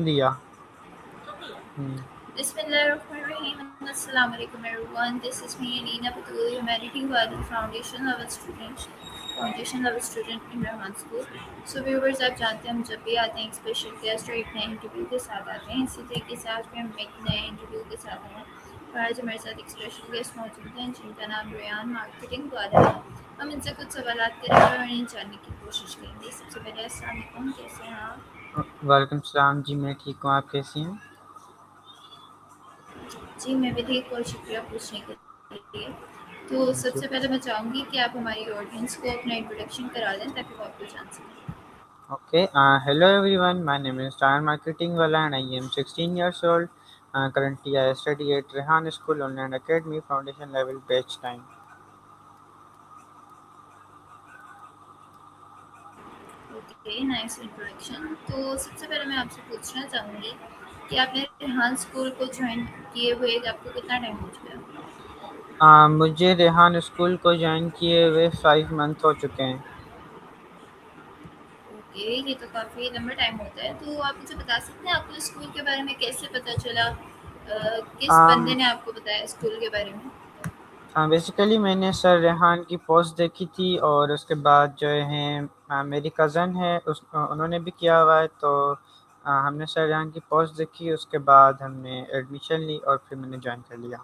दिया। हम्म, Bismillahirrahmanirrahim. Assalamu alaikum everyone. This is me Nina Patul, Humanity Wadi Foundation level student in Rahman School. So viewers आप जानते हैं हम जब भी आते हैं एक स्पेशल गेस्ट और एक नए इंटरव्यू के साथ आते हैं, इसी तरीके से आज भी हम एक नए इंटरव्यू के साथ आए हैं। और आज हमारे साथ एक स्पेशल गेस्ट मौजूद हैं जिनका नाम रेयान मार्केटिंग वाला है। हम इनसे कुछ सवाल करेंगे और इन्हें जानने की कोशिश करेंगे। सबसे पहले अस्सलाम वालेकुम, कैसे हैं आप? वालेकुम सलाम जी, मैं ठीक हूँ। आप कैसी हैं? जी, मैं भी ठीक और शुक्रिया पूछने के लिए। तो जी। सबसे पहले मैं चाहूँगी कि आप हमारी ऑडियंस को अपना इंट्रोडक्शन करा दें ताकि वो आपको जान सकें। Okay. Hello everyone. My name is Star Marketing Wala and I am 16 years old. Currently, I study at Rehan School Online Academy Foundation Level Batch Time. Okay, nice introduction. तो सबसे पहले मैं आपसे पूछना चाहूँगी कि आपने रेहान स्कूल को ज्वाइन किए हुए आपको कितना टाइम हो चुका है? मुझे रेहान स्कूल को ज्वाइन किए हुए 5 मंथ हो चुके हैं। ओके, ये तो काफ़ी लंबा टाइम होता है। तो आप मुझे बता सकते हैं आपको स्कूल के बारे में कैसे पता चला? किस बंदे um, ने आपको बताया स्कूल के बारे में? बेसिकली मैंने सर रेहान की पोस्ट देखी थी और उसके बाद जो है मेरी कज़न है उन्होंने भी किया हुआ है, तो हमने सर रेहान की पोस्ट देखी, उसके बाद हमने एडमिशन ली और फिर मैंने ज्वाइन कर लिया।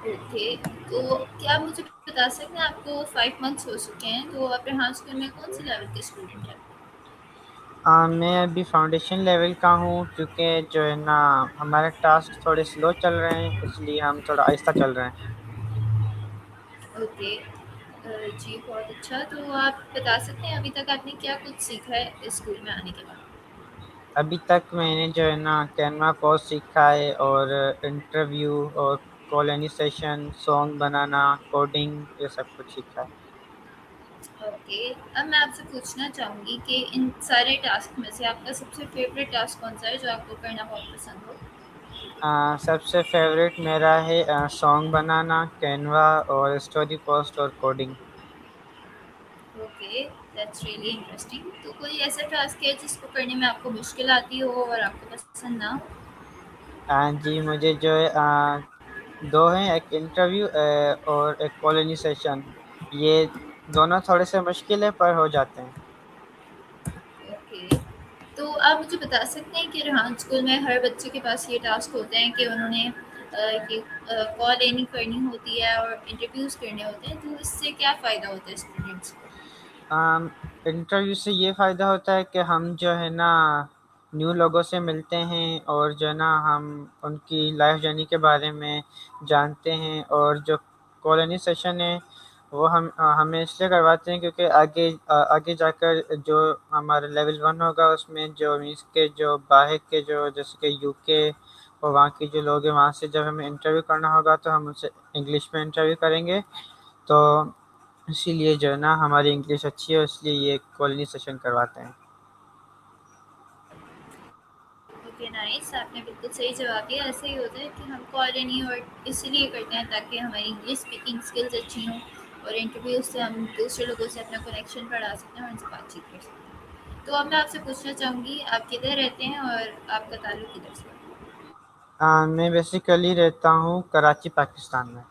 ओके, तो क्या आप मुझे बता सकते हैं आपको 5 मंथ्स हो चुके हैं, तो आप रेहान स्कूल में कौन से लेवल के स्टूडेंट हैं? मैं अभी फाउंडेशन लेवल का हूँ, क्योंकि जो है ना हमारे टास्क थोड़े स्लो चल रहे हैं, इसलिए हम थोड़ा आहिस्ता चल रहे हैं। ओके, जी बहुत अच्छा। तो आप बता सकते हैं अभी तक आपने क्या कुछ सीखा है इस स्कूल में आने के बाद? अभी तक मैंने जो है ना कैनवा पोस्ट सीखा है और इंटरव्यू और कॉल एनी सेशन, सॉन्ग बनाना, कोडिंग, ये सब कुछ सीखा है। ओके, अब मैं आपसे पूछना चाहूँगी कि इन सारे टास्क में से आपका सबसे फेवरेट टास्क कौन सा है जो आपको करना बहुत पसंद हो? सबसे फेवरेट मेरा है सॉन्ग बनाना, कैनवा और स्टोरी पोस्ट और coding. Okay, that's really interesting. तो कोई ऐसा टास्क है जिसको करने में आपको मुश्किल आती हो और आपको पसंद ना हो? जी, मुझे जो है दो हैं, एक इंटरव्यू और एक कॉल एनी सेशन। ये दोनों थोड़े से मुश्किल है पर हो जाते हैं। ओके, तो आप मुझे बता सकते हैं कि रेहान स्कूल में हर बच्चे के पास ये टास्क होते हैं कि उन्होंने ये कॉल लेनी करनी होती है और इंटरव्यूज़ करने होते हैं, तो इससे क्या फ़ायदा होता है स्टूडेंट्स को? इंटरव्यू से ये फ़ायदा होता है कि हम जो है ना न्यू लोगों से मिलते हैं और जो है ना हम उनकी लाइफ जर्नी के बारे में जानते हैं, और जो कॉलोनी सेशन है वो हमें इसलिए करवाते हैं क्योंकि आगे जाकर जो हमारा लेवल 1 होगा उसमें जो मीन्स के जो बाहर के जो जैसे कि यूके और वहाँ के जो लोग हैं, वहाँ से जब हमें इंटरव्यू करना होगा तो हम उनसे इंग्लिश में इंटरव्यू करेंगे। तो इसीलिए जो है ना हमारी इंग्लिश अच्छी है, इसलिए ये कॉलोनी सेशन करवाते हैं। ओके, नाइस, आपने बिल्कुल सही जवाब दिया। ऐसे ही होता है कि हम कॉलोनी और इसीलिए करते हैं ताकि हमारी इंग्लिश स्पीकिंग स्किल्स अच्छी हों और इंटरव्यू से हम दूसरे लोगों से अपना कनेक्शन बढ़ा सकते हैं और उनसे बातचीत कर सकते हैं। तो अब मैं आपसे पूछना चाहूँगी आप किधर रहते हैं और आपका ताल्लुक किधर से है? मैं बेसिकली रहता हूँ कराची, पाकिस्तान में।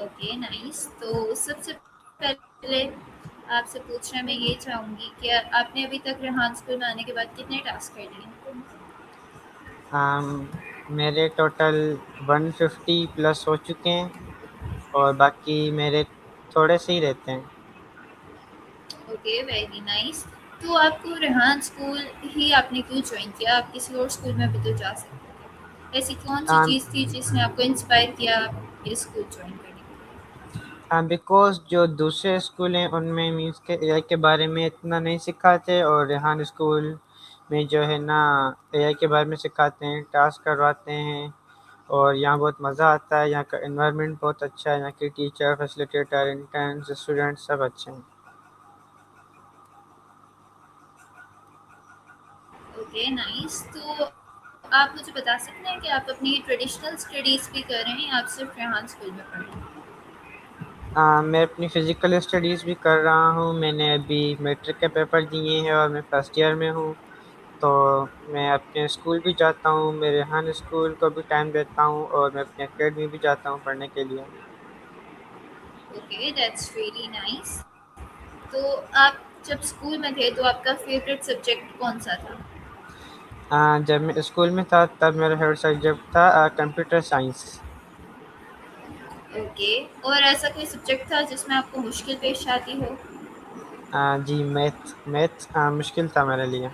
Okay, nice. तो सबसे पहले आपसे पूछना मैं ये चाहूँगी कि आपने अभी तक रेहान स्कूल में आने के बाद कितने टास्क कर लिए? अम, मेरे टोटल 150 प्लस हो चुके हैं और बाकी मेरे थोड़े से ही रहते हैं। Okay, very nice. तो आपको रेहान स्कूल ही आपने क्यों ज्वाइन किया? आप किसी और स्कूल में भी तो जा सकते थे। ऐसी कौन सी चीज़ थी जिसने आपको इंस्पायर किया ये स्कूल ज्वाइन करने के लिए? बिकॉज जो दूसरे स्कूल हैं उनमें मीन्स के एआई के बारे में इतना नहीं सिखाते, और रेहान स्कूल में जो है ना एआई के बारे में सिखाते हैं, टास्क करवाते हैं, और यहाँ बहुत मज़ा आता है। यहाँ का एनवायरनमेंट बहुत अच्छा है, यहाँ के टीचर, फैसिलिटेटर, इंटर्न्स, स्टूडेंट सब अच्छे हैं। Okay, nice. तो आप मुझे बता सकते हैं कि आप अपनी ट्रेडिशनल स्टडीज़ भी कर रहे हैं या आप सिर्फ रेहान स्कूल में पढ़ रहे हैं? मैं अपनी फ़िज़िकल स्टडीज़ भी कर रहा हूँ। मैंने अभी मैट्रिक के पेपर दिए हैं और मैं फर्स्ट ईयर में हूँ। तो मैं अपने स्कूल भी जाता हूँ, मैं रेहान स्कूल को भी टाइम देता हूँ और मैं अपनी अकेडमी भी जाता हूँ पढ़ने के लिए। Okay, that's really nice. तो आप जब स्कूल में थे तो आपका फेवरेट सब्जेक्ट कौन सा था? जब मैं स्कूल में था तब मेरा फेवरेट सब्जेक्ट था कंप्यूटर साइंस। ओके, और ऐसा कोई सब्जेक्ट था जिसमें आपको मुश्किल पेश आती हो? जी, मैथ मैथ मुश्किल था मेरे लिए।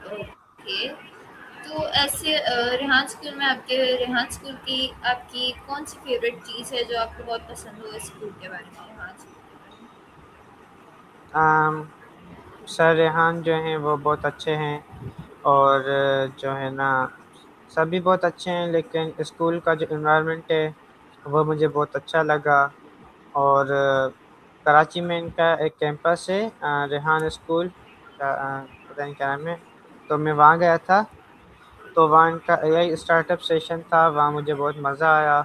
ओके, तो ऐसे रेहान स्कूल में आपके रेहान स्कूल की आपकी कौन सी फेवरेट चीज़ है जो आपको बहुत पसंद हो इस स्कूल के बारे में, रेहान स्कूल के बारे में? अम, सर रेहान जो हैं वो बहुत अच्छे हैं और जो है ना सभी बहुत अच्छे हैं, लेकिन स्कूल का जो एनवायरनमेंट है वो मुझे बहुत अच्छा लगा। और कराची में इनका एक कैंपस है रेहान स्कूल का, पता नहीं क्या नाम है। तो मैं वहाँ गया था, तो वहाँ इनका एआई स्टार्टअप सेशन था, वहाँ मुझे बहुत मज़ा आया।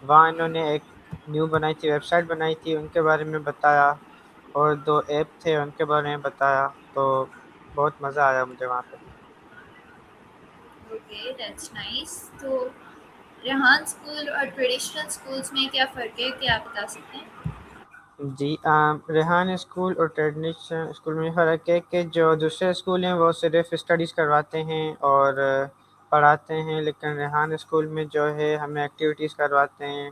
वहाँ इन्होंने एक न्यू बनाई थी, वेबसाइट बनाई थी, उनके बारे में बताया और 2 ऐप थे उनके बारे में बताया। तो बहुत मज़ा आया मुझे वहाँ पे। Okay, that's nice. तो रेहान स्कूल और ट्रेडिशनल स्कूल्स में क्या फ़र्क है, क्या आप बता सकते हैं? जी, रेहान स्कूल और ट्रेडिशनल स्कूल में फ़र्क है कि जो दूसरे स्कूल हैं वो सिर्फ़ स्टडीज़ करवाते हैं और पढ़ाते हैं, लेकिन रेहान स्कूल में जो है हमें एक्टिविटीज़ करवाते हैं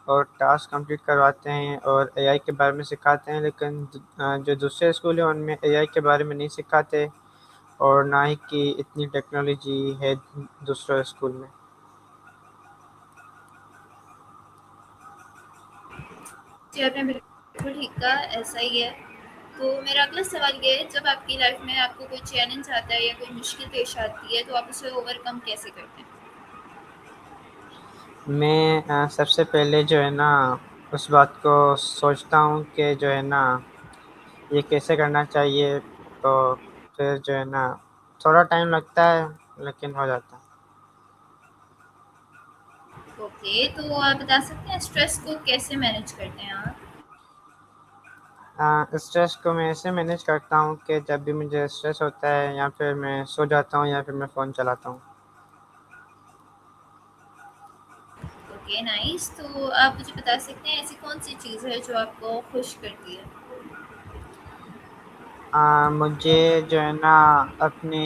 और टास्क कंप्लीट करवाते हैं और एआई के बारे में सिखाते हैं। लेकिन जो दूसरे स्कूल हैं उनमें एआई के बारे में नहीं सिखाते और ना ही कि इतनी टेक्नोलॉजी है दूसरे स्कूल में। जी, आपने बिल्कुल ठीक कहा, ऐसा ही है। तो मेरा अगला सवाल ये है, जब आपकी लाइफ में आपको कोई चैलेंज आता है या कोई मुश्किल पेश आती है तो आप उसे ओवरकम कैसे करते हैं? मैं सबसे पहले जो है ना उस बात को सोचता हूँ कि जो है ना ये कैसे करना चाहिए, तो फिर जो है ना थोड़ा टाइम लगता है लेकिन हो जाता है। ओके, तो आप बता सकते हैं स्ट्रेस को कैसे मैनेज करते हैं आप? स्ट्रेस को मैं ऐसे मैनेज करता हूँ कि जब भी मुझे स्ट्रेस होता है या फिर मैं सो जाता हूँ या फिर मैं फ़ोन चलाता हूँ। Okay, nice. तो आप मुझे बता सकते हैं ऐसी कौन सी चीज़ है जो आपको खुश करती है? मुझे जो है ना अपने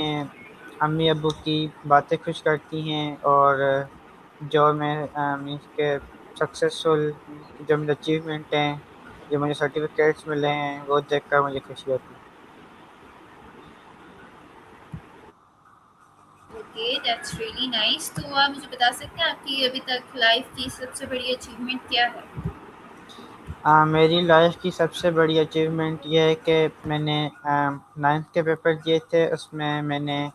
अम्मी अब्बू की बातें खुश करती हैं और जो मैं मीन्स के सक्सेसफुल जो मेरे अचीवमेंट हैं, जो मुझे सर्टिफिकेट्स मिले हैं वो देखकर मुझे खुशी होती है। Okay, that's really nice. तो आप मुझे बता सकते हैं आपकी अभी तक लाइफ की सबसे बड़ी अचीवमेंट क्या है? मेरी लाइफ की सबसे बड़ी अचीवमेंट ये है कि मैंने 9th के पेपर दिए थे, उसमें मैंने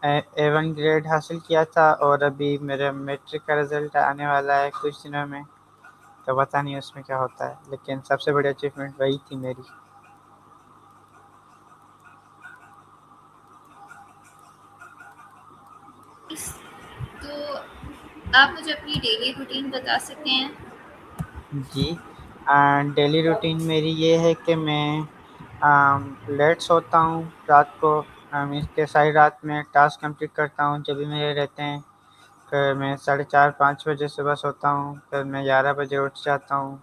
A1 ग्रेड हासिल किया था और अभी मेरा मैट्रिक का रिज़ल्ट आने वाला है कुछ दिनों में। तो पता नहीं उसमें क्या होता है, लेकिन सबसे बड़ी अचीवमेंट वही थी मेरी। तो आप मुझे अपनी डेली रूटीन बता सकते हैं? जी, डेली रूटीन मेरी ये है कि मैं लेट सोता हूँ रात को, मीन्स के सारी रात में टास्क कंप्लीट करता हूँ जो भी मेरे रहते हैं। फिर मैं 4:30-5 बजे सुबह सोता हूँ, फिर मैं 11 बजे उठ जाता हूँ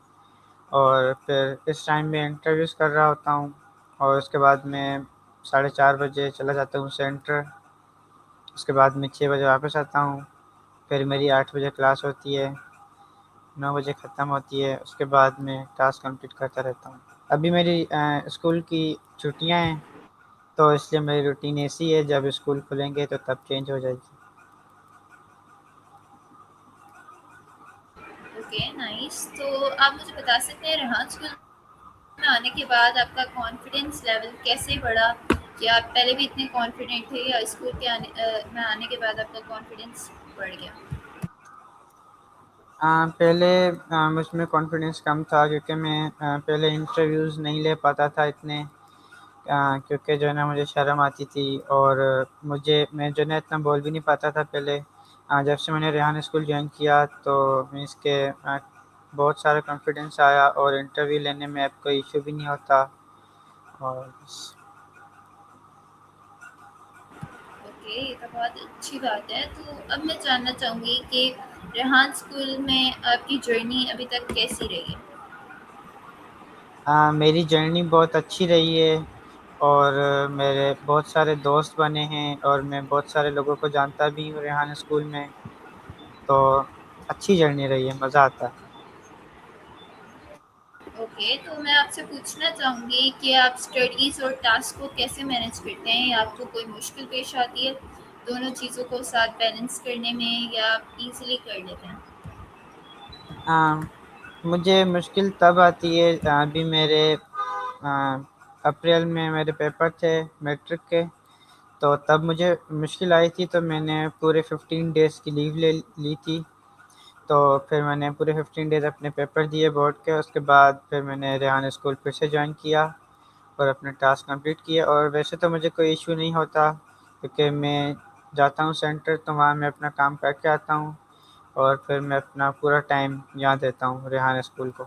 और फिर इस टाइम में इंटरव्यूज़ कर रहा होता हूँ और उसके बाद मैं 4:30 बजे चला जाता हूँ सेंटर। उसके बाद मैं 6 बजे वापस आता हूँ, फिर मेरी 8 बजे क्लास होती है, 9 बजे ख़त्म होती है। उसके बाद मैं टास्क कंप्लीट करता रहता हूँ। अभी मेरी स्कूल की छुट्टियाँ हैं, तो इसलिए मेरी रूटीन ऐसी है, जब स्कूल खुलेंगे तो तब चेंज हो जाएगी। Okay, nice. तो आप मुझे बता सकते हैं रेहान स्कूल में आने के बाद आपका कॉन्फिडेंस लेवल कैसे बढ़ा? क्या आप पहले भी इतने कॉन्फिडेंट थे या स्कूल के में आने के बाद आपका कॉन्फिडेंस बढ़ गया? पहले मुझ में कॉन्फिडेंस कम था क्योंकि मैं पहले इंटरव्यूज़ नहीं ले पाता था इतने, क्योंकि जो है ना मुझे शर्म आती थी और मैं जो है ना इतना बोल भी नहीं पाता था पहले। जब से मैंने रेहान स्कूल जॉइन किया तो मीन्स के बहुत सारा कॉन्फिडेंस आया और इंटरव्यू लेने में अब कोई इशू भी नहीं होता। और बस। ओके, ये तो बहुत अच्छी बात है। तो अब मैं जानना चाहूँगी कि रेहान स्कूल में आपकी जर्नी अभी तक कैसी रही है? मेरी जर्नी बहुत अच्छी रही है और मेरे बहुत सारे दोस्त बने हैं और मैं बहुत सारे लोगों को जानता भी हूँ रेहान स्कूल में। तो अच्छी जर्नी रही है, मज़ा आता है। ओके, तो मैं आपसे पूछना चाहूँगी कि आप स्टडीज़ और टास्क को कैसे मैनेज करते हैं, या आपको कोई मुश्किल पेश आती है दोनों चीज़ों को साथ बैलेंस करने में, या आप इजीली कर लेते हैं? हाँ, मुझे मुश्किल तब आती है, अभी मेरे अप्रैल में मेरे पेपर थे मैट्रिक के। तो तब मुझे मुश्किल आई थी, तो मैंने पूरे 15 डेज़ की लीव ले ली थी। तो फिर मैंने पूरे 15 डेज़ अपने पेपर दिए बोर्ड के। उसके बाद फिर मैंने रेहान स्कूल फिर से ज्वाइन किया और अपने टास्क कंप्लीट किए। और वैसे तो मुझे कोई इशू नहीं होता, क्योंकि मैं जाता हूँ सेंटर, तो वहाँ मैं अपना काम करके आता हूँ और फिर मैं अपना पूरा टाइम यहाँ देता हूँ रेहान स्कूल को।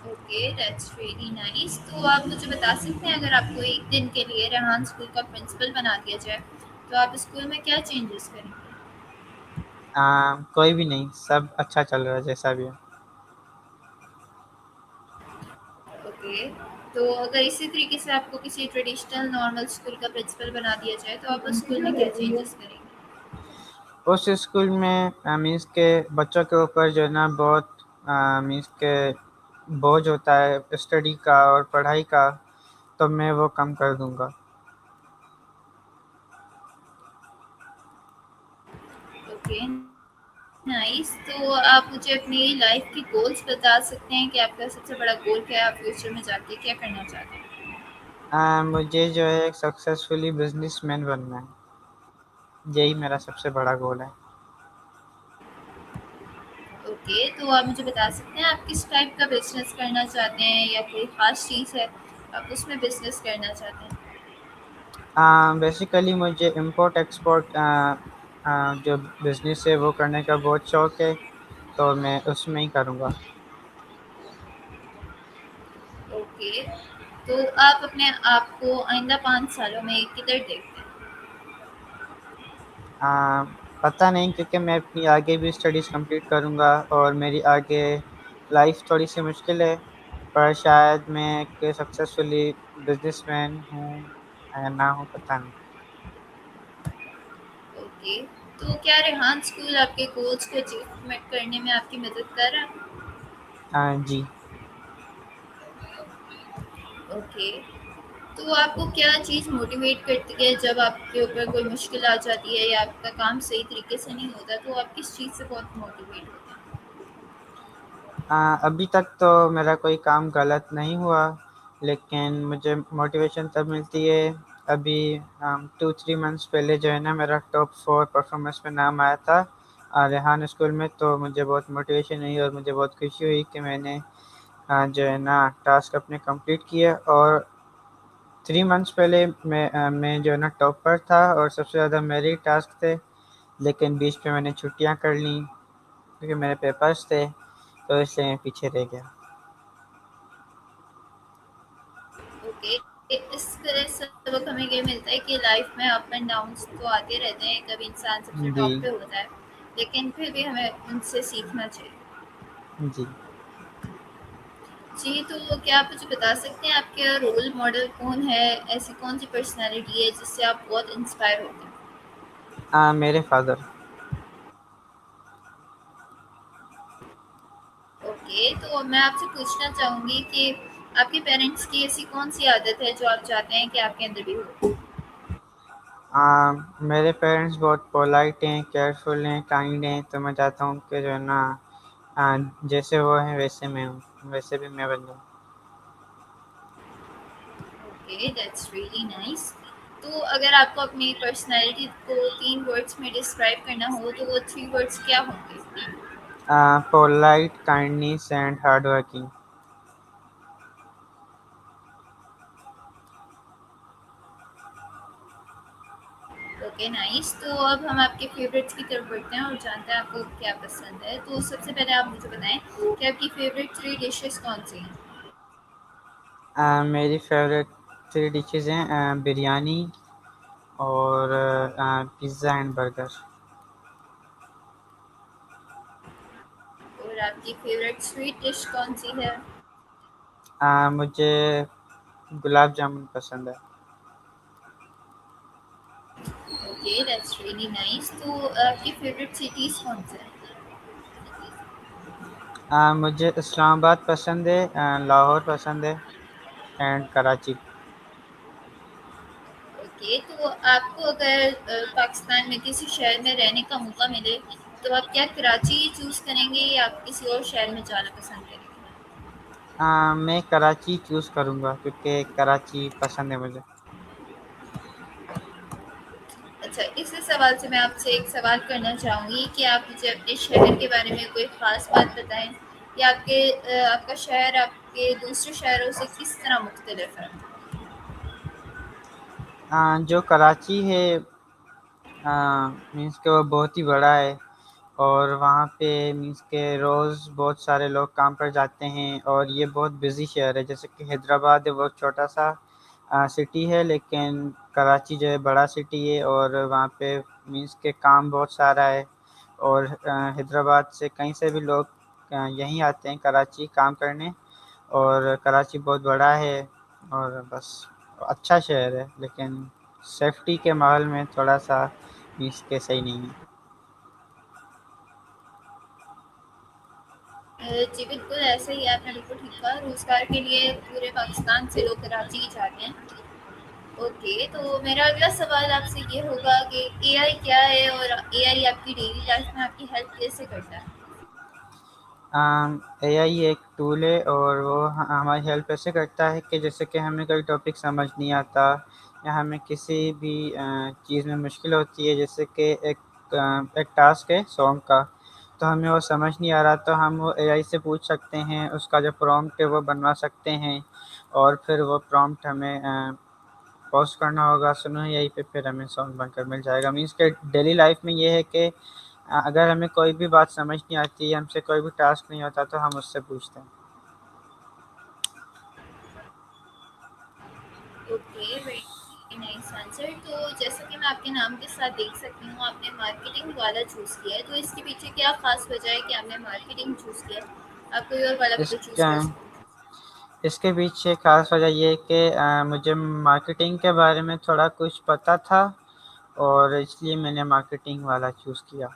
Okay, that's really nice. तो आप मुझे बता सकते हैं, अगर आपको एक दिन के लिए रेहान स्कूल का प्रिंसिपल बना दिया जाए, तो आप स्कूल में क्या चेंजेस करेंगे? कोई भी नहीं, सब अच्छा चल रहा है जैसा भी है। ओके, तो अगर इसी तरीके से आपको किसी ट्रेडिशनल नॉर्मल स्कूल का प्रिंसिपल बना दिया जाए, तो आप उस स्कूल में क्या चेंजेस करेंगे? उस स्कूल में मीन्स के बच्चों के ऊपर जो है ना बहुत मीन्स के बोझ होता है स्टडी का और पढ़ाई का, तो मैं वो कम कर दूंगा। Okay, nice. तो आप मुझे अपनी लाइफ की गोल्स बता सकते हैं कि आपका सबसे बड़ा गोल क्या है, आप फ्यूचर में जाके क्या करना चाहते हैं? मुझे जो है एक सक्सेसफुली बिजनेसमैन बनना है, यही मेरा सबसे बड़ा गोल है। ओके, तो आप मुझे बता सकते हैं आप किस टाइप का बिजनेस करना चाहते हैं, या कोई ख़ास चीज़ है आप उसमें बिजनेस करना चाहते हैं? बेसिकली मुझे इंपोर्ट एक्सपोर्ट जो बिजनेस है वो करने का बहुत शौक है, तो मैं उसमें ही करूँगा। ओके, तो आप अपने आप को आइंदा 5 सालों में किधर देखते हैं? आ, पता नहीं, क्योंकि मैं अपनी आगे भी स्टडीज़ कंप्लीट करूँगा और मेरी आगे लाइफ थोड़ी सी मुश्किल है। पर शायद मैं एक सक्सेसफुली बिजनेसमैन हूँ या ना हूँ, पता नहीं। ओके, तो क्या रेहान स्कूल आपके गोल्स को अचीव करने में आपकी मदद कर रहा है? जी। ओके, तो आपको क्या चीज़ मोटिवेट करती है जब आपके ऊपर कोई मुश्किल आ जाती है, या आपका काम सही तरीके से नहीं होता, तो आप किस चीज़ से बहुत मोटिवेट होते हैं? अभी तक तो मेरा कोई काम गलत नहीं हुआ, लेकिन मुझे मोटिवेशन तब मिलती है। अभी 2-3 मंथ्स पहले जो है ना मेरा टॉप 4 परफॉर्मेंस में नाम आया था रेहान स्कूल में। तो मुझे बहुत मोटिवेशन हुई और मुझे बहुत खुशी हुई कि मैंने जो है ना टास्क अपने कंप्लीट किए। और 3 मंथ्स पहले मैं जो है ना टॉप पर था और सबसे ज़्यादा मेरे ही टास्क थे, लेकिन बीच में मैंने छुट्टियां कर ली क्योंकि मेरे पेपर्स थे, तो इसलिए मैं पीछे रह गया। ओके, इस तरह सबक हमें ये मिलता है कि लाइफ में अप एंड डाउन्स तो आते रहते हैं, कभी इंसान सबसे जी। टॉप पे होता है, लेकिन फिर भी हमें उनसे सीखना चाहिए। जी। जी, तो क्या आप मुझे बता सकते हैं आपके रोल मॉडल कौन है? ऐसी कौन सी पर्सनैलिटी है जिससे आप बहुत इंस्पायर होते हैं? मेरे फादर। ओके, तो मैं आपसे पूछना चाहूँगी कि आपके पेरेंट्स की ऐसी कौन सी आदत है जो आप चाहते हैं कि आपके अंदर भी हो? मेरे पेरेंट्स बहुत पोलाइट हैं, केयरफुल हैं, काइंड हैं, तो मैं चाहता हूँ कि जो है ना जैसे वो हैं वैसे मैं हूँ, वैसे भी मैं बन जाऊँ। Okay, that's really nice. तो अगर आपको अपनी पर्सनैलिटी को 3 वर्ड्स में डिस्क्राइब करना हो, तो वो 3 वर्ड्स क्या होंगे? Polite, kindness and hard working. Okay nice. तो अब हम आपके फेवरेट्स की तरफ बढ़ते हैं और जानते हैं आपको क्या पसंद है। तो सबसे पहले आप मुझे बताएं कि आपकी फेवरेट 3 डिशेस कौन-सी हैं? मेरी फेवरेट 3 डिशेज़ हैं बिरयानी और पिज़्ज़ा एंड बर्गर। और आपकी फेवरेट स्वीट डिश कौन-सी है? मुझे गुलाब जामुन पसंद है। Okay that's really nice. तो आपकी फेवरेट सिटीज़ कौन-सी हैं? मुझे इस्लामाबाद पसंद है, लाहौर पसंद है एंड कराची। ओके, तो आपको अगर पाकिस्तान में किसी शहर में रहने का मौका मिले, तो आप क्या कराची ही चूज़ करेंगे या आप किसी और शहर में जाना पसंद करेंगे? मैं कराची चूज़ करूँगा क्योंकि कराची पसंद है मुझे। अच्छा, इसी सवाल से मैं आपसे एक सवाल करना चाहूँगी कि आप मुझे अपने शहर के बारे में कोई ख़ास बात बताएँ कि आपका शहर आपके दूसरे शहरों से किस तरह मुख्तलिफ है? जो कराची है मीन्स के वो बहुत ही बड़ा है और वहाँ पे मीन्स के रोज़ बहुत सारे लोग काम पर जाते हैं और ये बहुत बिज़ी शहर है। जैसे कि हैदराबाद है वो छोटा सा सिटी है, लेकिन कराची जो है बड़ा सिटी है और वहाँ पे मीन्स के काम बहुत सारा है और हैदराबाद से कहीं से भी लोग यहीं आते हैं कराची काम करने। और कराची बहुत बड़ा है और बस अच्छा शहर है, लेकिन सेफ्टी के माहौल में थोड़ा सा मीन्स के सही नहीं है। जी बिल्कुल, ऐसे ही आपने बिल्कुल ठीक कहा, रोज़गार के लिए पूरे पाकिस्तान से लोग कराची ही जाते हैं। ओके, तो मेरा अगला सवाल आपसे ये होगा कि एआई क्या है और एआई आपकी डेली लाइफ में आपकी हेल्प कैसे करता है? एआई एक टूल है और वो हमारी हेल्प ऐसे करता है कि जैसे कि हमें कोई टॉपिक समझ नहीं आता या हमें किसी भी चीज़ में मुश्किल होती है, जैसे कि एक टास्क है सॉन्ग का, तो हमें वो समझ नहीं आ रहा तो हम वो एआई से पूछ सकते हैं, उसका जो प्रॉम्प्ट है वो बनवा सकते हैं और फिर वो प्रॉम्प्ट हमें पॉज़ करना होगा, सुनो यहीं पे फिर हमें सॉन्ग बनकर मिल जाएगा। मीन्स के डेली लाइफ में ये है कि अगर हमें कोई भी बात समझ नहीं आती, हमसे कोई भी टास्क नहीं होता तो हम उससे पूछते हैं। Okay, very nice answer. तो जैसा कि मैं आपके नाम के साथ देख सकती हूँ, आपने मार्केटिंग वाला चूज़ किया है, तो इसके पीछे क्या ख़ास वजह है कि आपने मार्केटिंग चूज़ किया है? आप कोई और वाला भी तो चूज़ इसका कर सकते थे। इसके पीछे ख़ास वजह ये है कि मुझे मार्केटिंग के बारे में थोड़ा कुछ पता था और इसलिए मैंने मार्केटिंग वाला चूज़ किया।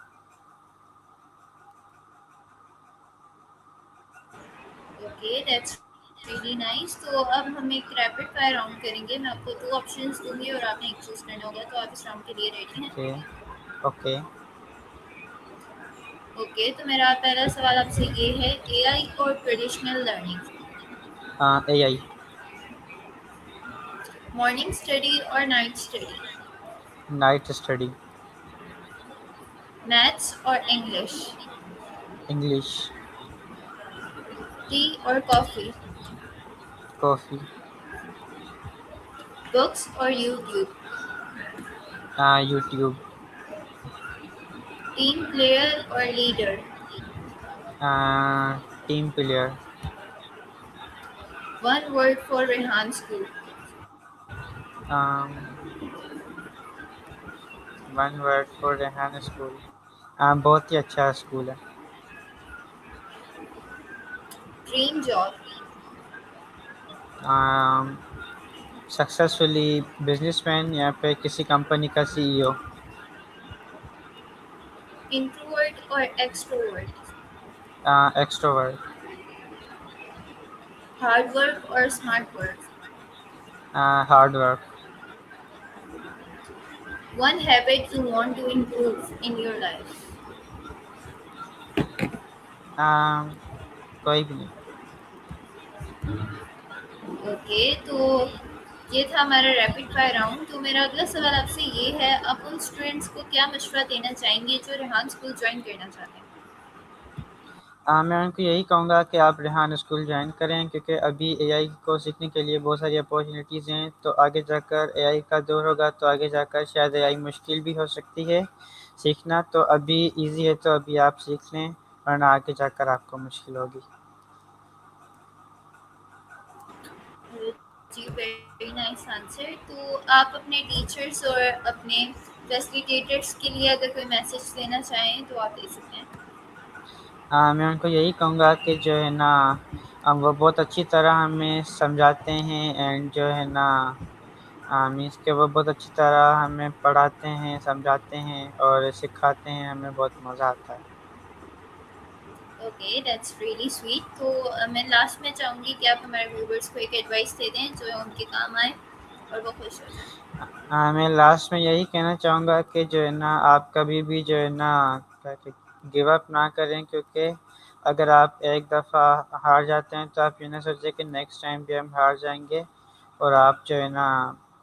Okay, that's really nice. तो अब हम एक रैपिड फायर राउंड करेंगे। मैं आपको 2 ऑप्शंस दूँगी और आपने एक चूज़ करना होगा, तो आप इस राउंड के लिए रेडी हैं? Okay, okay. ओके, तो मेरा पहला सवाल आपसे ये है, एआई और traditional learning, AI. Morning study और night study, night study. Maths और इंग्लिश, इंग्लिश। टी और कॉफ़ी, कॉफ़ी। बुक्स और यूट्यूब, यूट्यूब। टीम प्लेयर और leader, team player. One word for Rehan school, one word for Rehan school. बहुत ही अच्छा school है। Dream job, successfully businessman या फिर किसी कंपनी का सीईओ। इंट्रोवर्ट और एक्सट्रोवर्ट, एक्सट्रोवर्ट। हार्ड वर्क और smart work, hard work. One habit you want to improve in your life। कोई भी नहीं। ओके, तो ये था हमारा रैपिड फायर राउंड। तो मेरा अगला सवाल आपसे ये है, आप उन स्टूडेंट्स को क्या मशवरा देना चाहेंगे जो रेहान स्कूल ज्वाइन करना चाहते हैं? मैं उनको यही कहूँगा कि आप रेहान स्कूल ज्वाइन करें, क्योंकि अभी एआई को सीखने के लिए बहुत सारी अपॉर्चुनिटीज़ हैं। तो आगे जाकर एआई का दौर होगा, तो आगे जाकर शायद एआई मुश्किल भी हो सकती है सीखना। तो अभी इजी है, तो अभी आप सीख लें, वरना आगे जाकर आपको मुश्किल होगी। जी, वेरी नाइस आंसर। तो आप अपने टीचर्स और अपने फैसिलिटेटर्स के लिए अगर कोई मैसेज देना चाहें तो आप दे सकते हैं। मैं उनको यही कहूँगा कि जो है ना, वो बहुत अच्छी तरह हमें समझाते हैं, एंड जो है ना, मीन्स के वो बहुत अच्छी तरह हमें पढ़ाते हैं, समझाते हैं और सिखाते हैं, हमें बहुत मज़ा आता है। Okay, that's really sweet. तो मैं लास्ट में चाहूँगी कि आप हमारे व्यूवर्स को एक एडवाइस दे दें जो उनके काम आए और वो खुश हो जाए। मैं लास्ट में यही कहना चाहूँगा कि जो है ना, आप कभी भी जो है ना गिव अप ना करें, क्योंकि अगर आप एक दफ़ा हार जाते हैं तो आप ये ना सोचें कि नेक्स्ट टाइम भी हम हार जाएंगे। और आप जो है ना,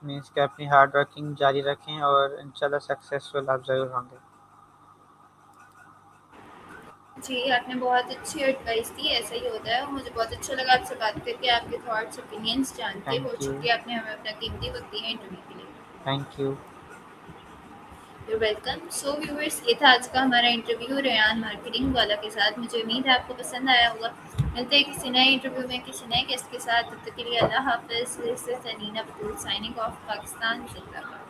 मीन्स कि अपनी हार्ड वर्किंग जारी रखें और इंशाल्लाह सक्सेसफुल आप ज़रूर होंगे। जी, आपने बहुत अच्छी एडवाइस दी, ऐसा ही होता है और मुझे बहुत अच्छा लगा आपसे बात करके, आपके थॉट्स, ओपिनियंस जान के। थैंक बहुत यू। शुक्रिया आपने हमें अपना कीमती वक़्त दिया इंटरव्यू के लिए। Thank you. You welcome. So viewers, ये था आज का हमारा इंटरव्यू रेयान मार्केटिंग वाला के साथ। मुझे उम्मीद है आपको पसंद आया होगा। मिलते हैं किसी नए इंटरव्यू में किसी नए गेस्ट के साथ। तब तक के लिए अल्लाह हाफ़िज़। This is Anina Batool signing off, Pakistan ज़िंदाबाद।